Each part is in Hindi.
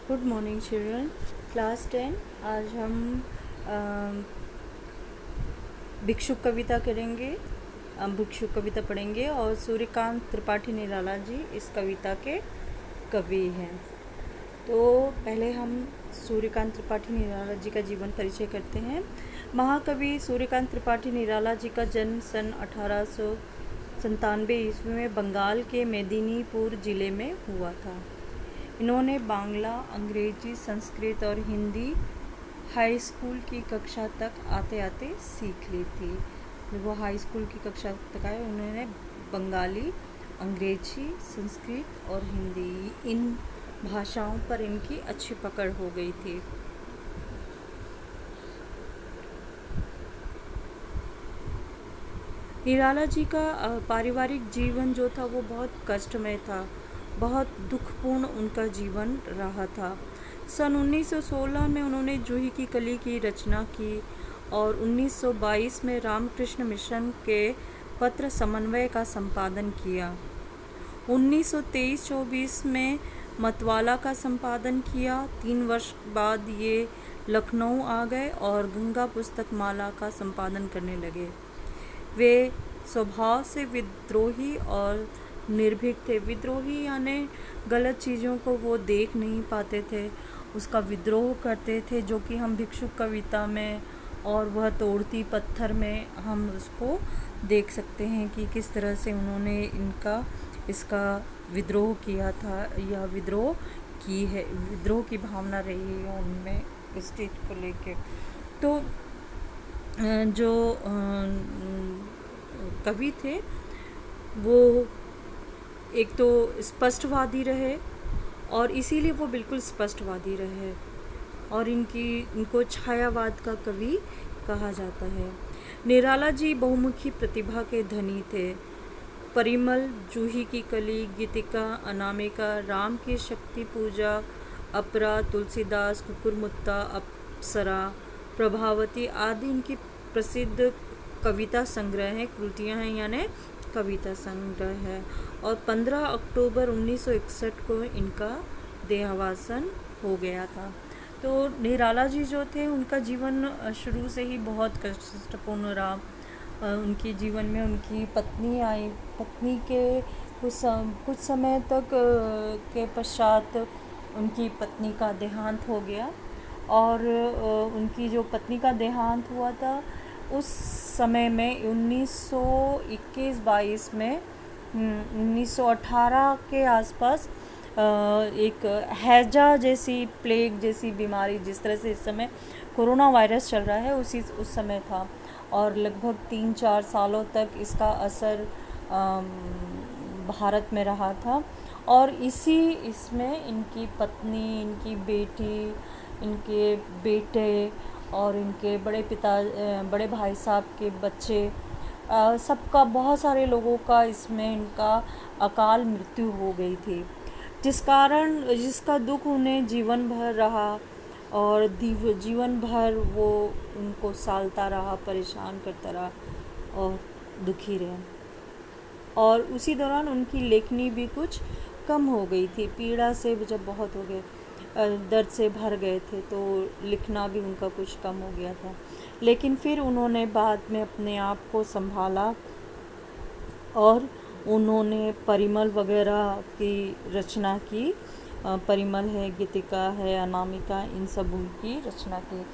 Good morning children. क्लास 10। आज हम भिक्षुक कविता करेंगे। भिक्षुक कविता पढ़ेंगे और सूर्यकांत त्रिपाठी निराला जी इस कविता के कवि हैं। तो पहले हम सूर्यकांत त्रिपाठी निराला जी का जीवन परिचय करते हैं। महाकवि सूर्यकांत त्रिपाठी निराला जी का जन्म सन 1897 ईस्वी में बंगाल के मेदिनीपुर ज़िले में हुआ था। इन्होंने बांग्ला, अंग्रेजी, संस्कृत और हिंदी हाई स्कूल की कक्षा तक आते आते सीख ली थी। जब वो हाई स्कूल की कक्षा तक आए उन्होंने बंगाली, अंग्रेजी, संस्कृत और हिंदी इन भाषाओं पर इनकी अच्छी पकड़ हो गई थी। निराला जी का पारिवारिक जीवन जो था वो बहुत कष्टमय था, बहुत दुखपूर्ण उनका जीवन रहा था। सन 1916 में उन्होंने जूही की कली की रचना की और 1922 में रामकृष्ण मिशन के पत्र समन्वय का संपादन किया। 1923-24 में मतवाला का संपादन किया। 3 वर्ष बाद ये लखनऊ आ गए और गंगा पुस्तक माला का संपादन करने लगे। वे स्वभाव से विद्रोही और निर्भीक थे। विद्रोही यानी गलत चीज़ों को वो देख नहीं पाते थे, उसका विद्रोह करते थे, जो कि हम भिक्षुक कविता में और वह तोड़ती पत्थर में हम उसको देख सकते हैं कि किस तरह से उन्होंने इसका विद्रोह किया था या विद्रोह की है, विद्रोह की भावना रही है उनमें इस चीज़ को लेके। तो जो कवि थे वो एक तो स्पष्टवादी रहे और इसीलिए वो बिल्कुल स्पष्टवादी रहे और इनको छायावाद का कवि कहा जाता है। निराला जी बहुमुखी प्रतिभा के धनी थे। परिमल, जूही की कली, गीतिका, अनामिका, राम की शक्ति पूजा, अपरा, तुलसीदास, कुकुरमुत्ता, अप्सरा, प्रभावती आदि इनकी प्रसिद्ध कविता संग्रह हैं, कृतियाँ हैं यानी कविता संग्रह है। और 15 अक्टूबर 1961 को इनका देहावसान हो गया था। तो निराला जी जो थे उनका जीवन शुरू से ही बहुत कष्टपूर्ण रहा। उनके जीवन में उनकी पत्नी आई। पत्नी के कुछ समय तक के पश्चात उनकी पत्नी का देहांत हो गया और उनकी जो पत्नी का देहांत हुआ था उस समय में 1921-22 में 1918 के आसपास एक हैजा जैसी, प्लेग जैसी बीमारी, जिस तरह से इस समय कोरोना वायरस चल रहा है उस समय था और लगभग 3-4 सालों तक इसका असर भारत में रहा था। और इसमें इनकी पत्नी, इनकी बेटी, इनके बेटे और इनके बड़े भाई साहब के बच्चे, सबका, बहुत सारे लोगों का इसमें इनका अकाल मृत्यु हो गई थी, जिसका दुख उन्हें जीवन भर रहा और जीवन भर वो उनको सालता रहा, परेशान करता रहा और दुखी रहे। और उसी दौरान उनकी लेखनी भी कुछ कम हो गई थी। पीड़ा से जब बहुत हो गए, दर्द से भर गए थे, तो लिखना भी उनका कुछ कम हो गया था। लेकिन फिर उन्होंने बाद में अपने आप को संभाला और उन्होंने परिमल वगैरह की रचना की। परिमल है, गीतिका है, अनामिका, इन सब की रचना की।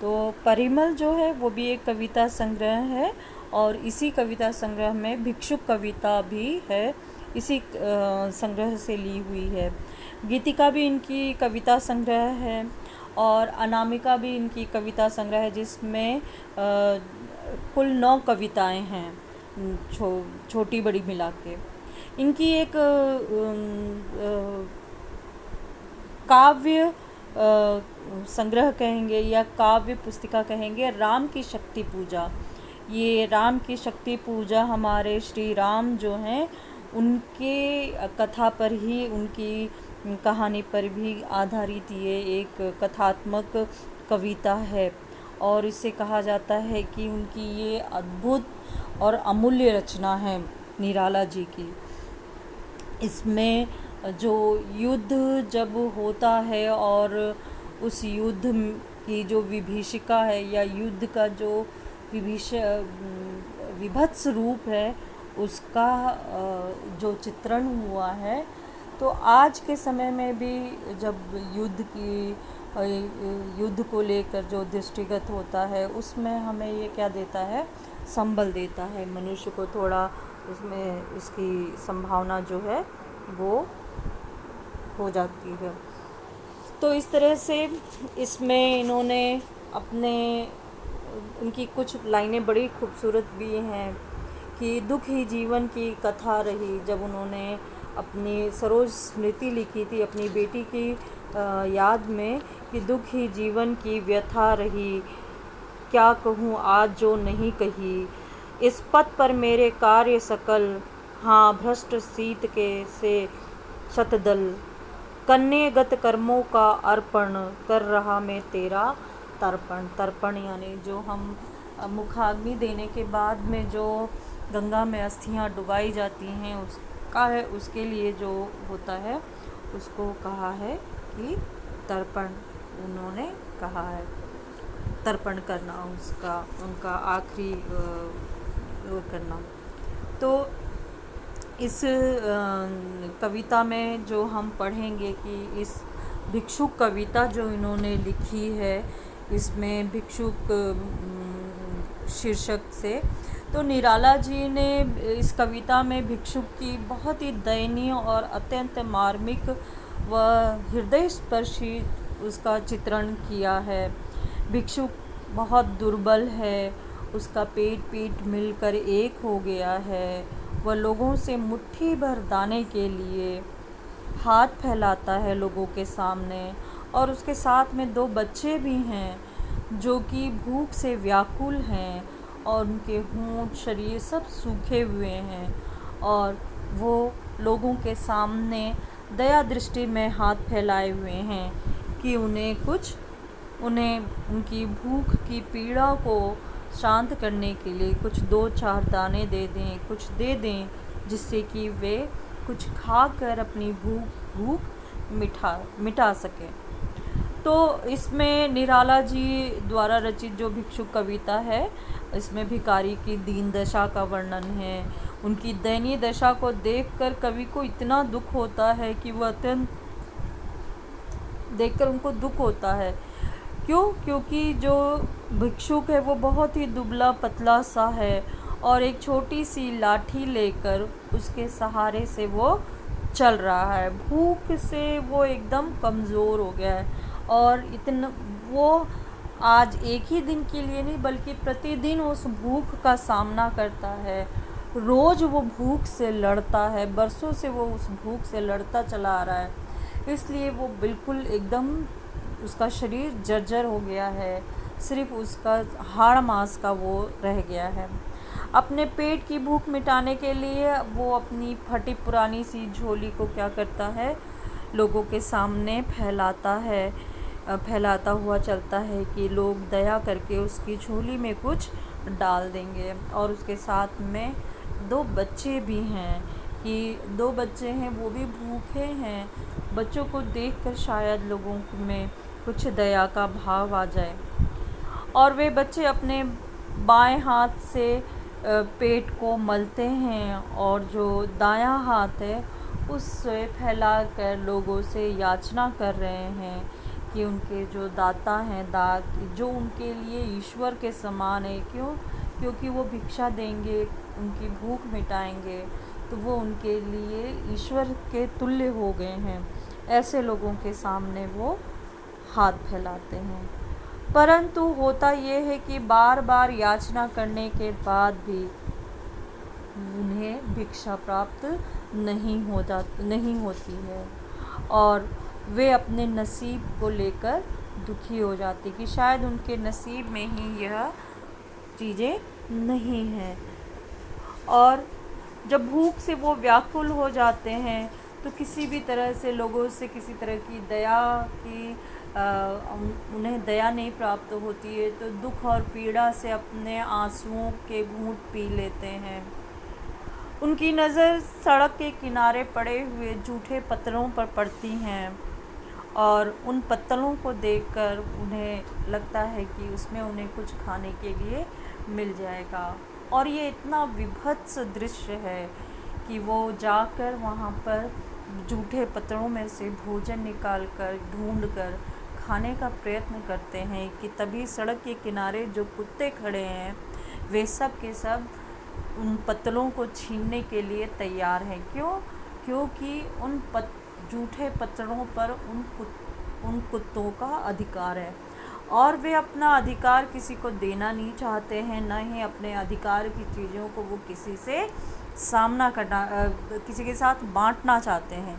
तो परिमल जो है वो भी एक कविता संग्रह है और इसी कविता संग्रह में भिक्षुक कविता भी है, इसी संग्रह से ली हुई है। गीतिका भी इनकी कविता संग्रह है और अनामिका भी इनकी कविता संग्रह है, जिसमें कुल 9 कविताएं हैं, छोटी बड़ी मिला के। इनकी एक काव्य संग्रह कहेंगे या काव्य पुस्तिका कहेंगे, राम की शक्ति पूजा। ये राम की शक्ति पूजा हमारे श्री राम जो हैं उनके कथा पर ही, उनकी कहानी पर भी आधारित ये एक कथात्मक कविता है और इसे कहा जाता है कि उनकी ये अद्भुत और अमूल्य रचना है निराला जी की। इसमें जो युद्ध जब होता है और उस युद्ध की जो विभीषिका है या युद्ध का जो विभीष विभत्स रूप है उसका जो चित्रण हुआ है, तो आज के समय में भी जब युद्ध को लेकर जो दृष्टिगत होता है उसमें हमें ये क्या देता है, संबल देता है, मनुष्य को थोड़ा उसमें उसकी संभावना जो है वो हो जाती है। तो इस तरह से इसमें इन्होंने अपने उनकी कुछ लाइनें बड़ी खूबसूरत भी हैं कि दुख ही जीवन की कथा रही, जब उन्होंने अपनी सरोज स्मृति लिखी थी अपनी बेटी की याद में कि दुख ही जीवन की व्यथा रही, क्या कहूँ आज जो नहीं कही, इस पथ पर मेरे कार्य सकल, हाँ भ्रष्ट सीत के से शतदल, कन्यगत कर्मों का अर्पण, कर रहा मैं तेरा तर्पण। तर्पण यानी जो हम मुखाग्नि देने के बाद में जो गंगा में अस्थियां डुबाई जाती हैं उसका है, उसके लिए जो होता है उसको कहा है कि तर्पण, उन्होंने कहा है तर्पण करना, उसका उनका आखिरी वो करना। तो इस कविता में जो हम पढ़ेंगे कि इस भिक्षुक कविता जो इन्होंने लिखी है, इसमें भिक्षुक शीर्षक से, तो निराला जी ने इस कविता में भिक्षुक की बहुत ही दयनीय और अत्यंत मार्मिक व हृदय स्पर्शी उसका चित्रण किया है। भिक्षुक बहुत दुर्बल है, उसका पेट पीठ मिलकर एक हो गया है, वह लोगों से मुट्ठी भर दाने के लिए हाथ फैलाता है लोगों के सामने, और उसके साथ में 2 बच्चे भी हैं जो कि भूख से व्याकुल हैं और उनके होंठ शरीर सब सूखे हुए हैं, और वो लोगों के सामने दया दृष्टि में हाथ फैलाए हुए हैं कि उन्हें उनकी भूख की पीड़ा को शांत करने के लिए कुछ 2-4 दाने दे दें, कुछ दे दें, जिससे कि वे कुछ खाकर अपनी भूख मिटा सकें। तो इसमें निराला जी द्वारा रचित जो भिक्षुक कविता है, इसमें भिखारी की दीन दशा का वर्णन है। उनकी दयनीय दशा को देखकर कवि को इतना दुख होता है कि वह अत्यंत देखकर उनको दुख होता है। क्यों? क्योंकि जो भिक्षुक है वो बहुत ही दुबला पतला सा है और एक छोटी सी लाठी लेकर उसके सहारे से वो चल रहा है। भूख से वो एकदम कमज़ोर हो गया है और इतना वो आज एक ही दिन के लिए नहीं बल्कि प्रतिदिन उस भूख का सामना करता है। रोज़ वो भूख से लड़ता है, बरसों से वो उस भूख से लड़ता चला आ रहा है, इसलिए वो बिल्कुल एकदम उसका शरीर जर्जर हो गया है, सिर्फ उसका हाड़ मांस का वो रह गया है। अपने पेट की भूख मिटाने के लिए वो अपनी फटी पुरानी सी झोली को क्या करता है, लोगों के सामने फैलाता हुआ चलता है कि लोग दया करके उसकी झोली में कुछ डाल देंगे। और उसके साथ में 2 बच्चे भी हैं कि 2 बच्चे हैं, वो भी भूखे हैं। बच्चों को देखकर शायद लोगों में कुछ दया का भाव आ जाए, और वे बच्चे अपने बाएं हाथ से पेट को मलते हैं और जो दायां हाथ है उससे फैलाकर लोगों से याचना कर रहे हैं कि उनके जो दाता हैं, जो उनके लिए ईश्वर के समान है। क्यों? क्योंकि वो भिक्षा देंगे, उनकी भूख मिटाएंगे, तो वो उनके लिए ईश्वर के तुल्य हो गए हैं। ऐसे लोगों के सामने वो हाथ फैलाते हैं। परंतु होता ये है कि बार बार याचना करने के बाद भी उन्हें भिक्षा प्राप्त नहीं होती है, और वे अपने नसीब को लेकर दुखी हो जाती कि शायद उनके नसीब में ही यह चीज़ें नहीं हैं। और जब भूख से वो व्याकुल हो जाते हैं तो किसी भी तरह से लोगों से किसी तरह की दया की उन्हें दया नहीं प्राप्त होती है, तो दुख और पीड़ा से अपने आंसुओं के घूंट पी लेते हैं। उनकी नज़र सड़क के किनारे पड़े हुए जूठे पत्थरों पर पड़ती हैं और उन पत्थरों को देखकर उन्हें लगता है कि उसमें उन्हें कुछ खाने के लिए मिल जाएगा। और ये इतना विभत्स दृश्य है कि वो जाकर वहाँ पर जूठे पत्थरों में से भोजन निकाल कर ढूंढ कर खाने का प्रयत्न करते हैं कि तभी सड़क के किनारे जो कुत्ते खड़े हैं वे सब के सब उन पत्तलों को छीनने के लिए तैयार हैं। क्यों? क्योंकि जूठे पत्थरों पर उन कुत्तों का अधिकार है और वे अपना अधिकार किसी को देना नहीं चाहते हैं, न ही अपने अधिकार की चीज़ों को वो किसी से सामना करना किसी के साथ बांटना चाहते हैं।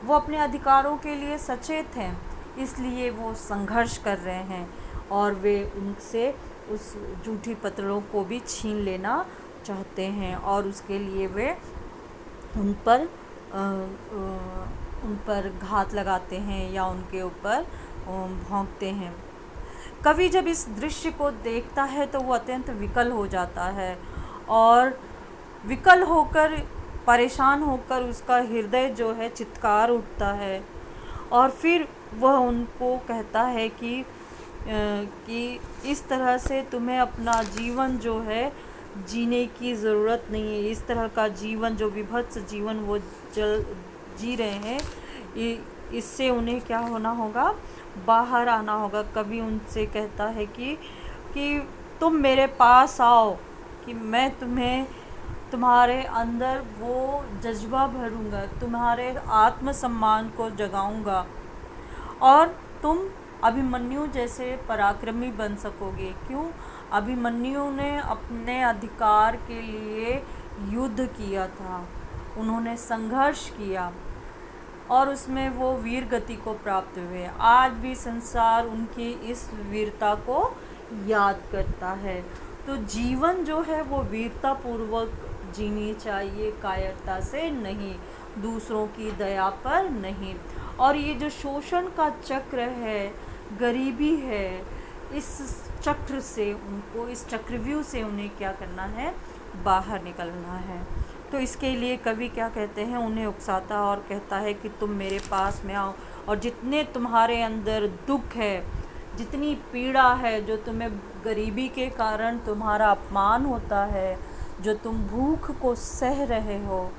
वो अपने अधिकारों के लिए सचेत हैं, इसलिए वो संघर्ष कर रहे हैं और वे उनसे उस जूठी पत्थरों को भी छीन लेना चाहते हैं और उसके लिए वे उन पर घात लगाते हैं या उनके ऊपर भौंकते हैं। कवि जब इस दृश्य को देखता है तो वो अत्यंत विकल हो जाता है और विकल होकर परेशान होकर उसका हृदय जो है चित्कार उठता है और फिर वह उनको कहता है कि इस तरह से तुम्हें अपना जीवन जो है जीने की ज़रूरत नहीं है। इस तरह का जीवन जो विभत्स जीवन वो जी रहे हैं, इससे उन्हें क्या होना होगा, बाहर आना होगा। कवि उनसे कहता है कि तुम मेरे पास आओ कि मैं तुम्हारे अंदर वो जज्बा भरूंगा, तुम्हारे आत्मसम्मान को जगाऊंगा और तुम अभिमन्यु जैसे पराक्रमी बन सकोगे। क्यों? अभिमन्यु ने अपने अधिकार के लिए युद्ध किया था, उन्होंने संघर्ष किया और उसमें वो वीर गति को प्राप्त हुए। आज भी संसार उनकी इस वीरता को याद करता है। तो जीवन जो है वो वीरता पूर्वक जीनी चाहिए, कायरता से नहीं, दूसरों की दया पर नहीं। और ये जो शोषण का चक्र है, गरीबी है, इस चक्र से उनको, इस चक्रव्यूह से उन्हें क्या करना है, बाहर निकलना है। तो इसके लिए कवि क्या कहते हैं, उन्हें उकसाता और कहता है कि तुम मेरे पास में आओ और जितने तुम्हारे अंदर दुख है, जितनी पीड़ा है, जो तुम्हें गरीबी के कारण तुम्हारा अपमान होता है, जो तुम भूख को सह रहे हो,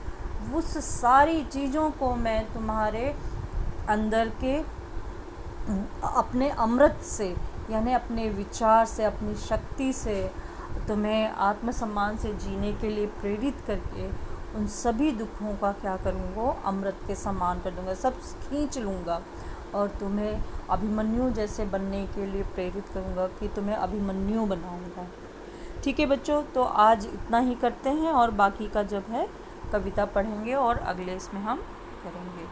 उस सारी चीज़ों को मैं तुम्हारे अंदर के अपने अमृत से, यानी अपने विचार से, अपनी शक्ति से तुम्हें आत्मसम्मान से जीने के लिए प्रेरित करके उन सभी दुखों का क्या करूँगा, अमृत के समान कर दूँगा, सब खींच लूँगा और तुम्हें अभिमन्यु जैसे बनने के लिए प्रेरित करूँगा कि तुम्हें अभिमन्यु बनाऊँगा। ठीक है बच्चों, तो आज इतना ही करते हैं और बाकी का जब है कविता पढ़ेंगे और अगले इसमें हम करेंगे।